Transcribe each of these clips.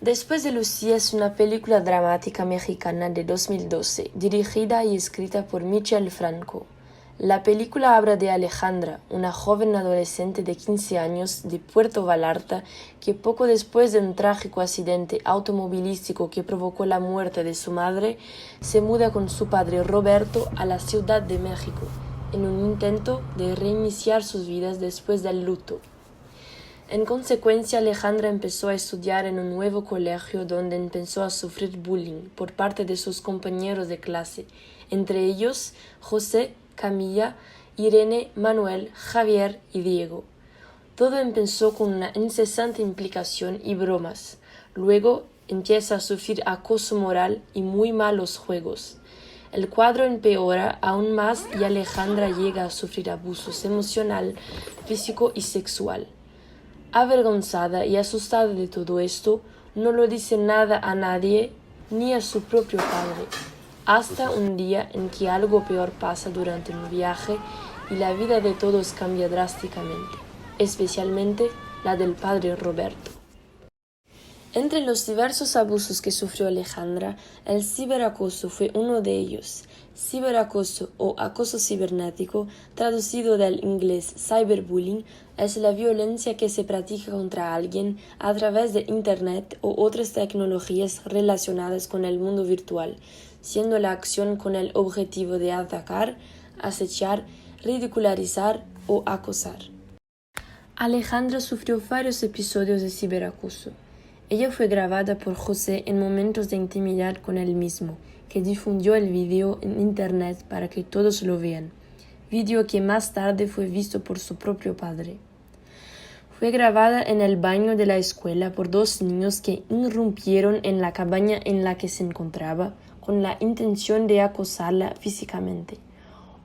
Después de Lucía es una película dramática mexicana de 2012, dirigida y escrita por Michel Franco. La película habla de Alejandra, una joven adolescente de 15 años de Puerto Vallarta que poco después de un trágico accidente automovilístico que provocó la muerte de su madre, se muda con su padre Roberto a la Ciudad de México, en un intento de reiniciar sus vidas después del luto. En consecuencia, Alejandra empezó a estudiar en un nuevo colegio donde empezó a sufrir bullying por parte de sus compañeros de clase, entre ellos José, Camilla, Irene, Manuel, Javier y Diego. Todo empezó con una incesante implicación y bromas. Luego empieza a sufrir acoso moral y muy malos juegos. El cuadro empeora aún más y Alejandra llega a sufrir abusos emocional, físico y sexual. Avergonzada y asustada de todo esto, no lo dice nada a nadie, ni a su propio padre, hasta un día en que algo peor pasa durante un viaje y la vida de todos cambia drásticamente, especialmente la del padre Roberto. Entre los diversos abusos que sufrió Alejandra, el ciberacoso fue uno de ellos. Ciberacoso o acoso cibernético, traducido del inglés cyberbullying, es la violencia que se practica contra alguien a través de Internet o otras tecnologías relacionadas con el mundo virtual, siendo la acción con el objetivo de atacar, acechar, ridicularizar o acosar. Alejandra sufrió varios episodios de ciberacoso. Ella fue grabada por José en momentos de intimidad con él mismo, que difundió el video en internet para que todos lo vean, video que más tarde fue visto por su propio padre. Fue grabada en el baño de la escuela por dos niños que irrumpieron en la cabaña en la que se encontraba, con la intención de acosarla físicamente.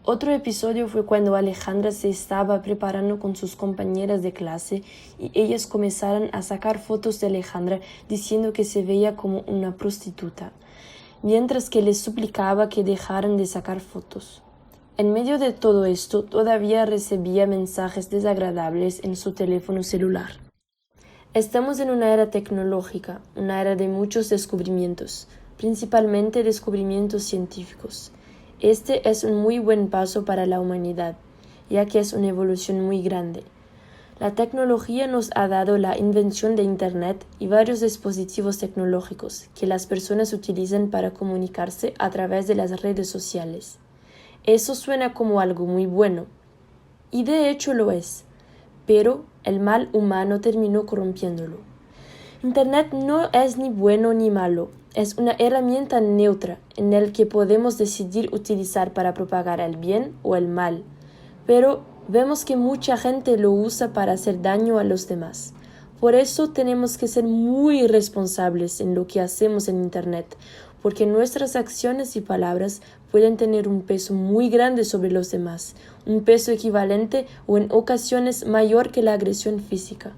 Otro episodio fue cuando Alejandra se estaba preparando con sus compañeras de clase y ellas comenzaron a sacar fotos de Alejandra diciendo que se veía como una prostituta, mientras que les suplicaba que dejaran de sacar fotos. En medio de todo esto, todavía recibía mensajes desagradables en su teléfono celular. Estamos en una era tecnológica, una era de muchos descubrimientos, principalmente descubrimientos científicos. Este es un muy buen paso para la humanidad, ya que es una evolución muy grande. La tecnología nos ha dado la invención de Internet y varios dispositivos tecnológicos que las personas utilizan para comunicarse a través de las redes sociales. Eso suena como algo muy bueno, y de hecho lo es, pero el mal humano terminó corrompiéndolo. Internet no es ni bueno ni malo, es una herramienta neutra en la que podemos decidir utilizar para propagar el bien o el mal, pero vemos que mucha gente lo usa para hacer daño a los demás. Por eso tenemos que ser muy responsables en lo que hacemos en Internet, porque nuestras acciones y palabras pueden tener un peso muy grande sobre los demás, un peso equivalente o en ocasiones mayor que la agresión física.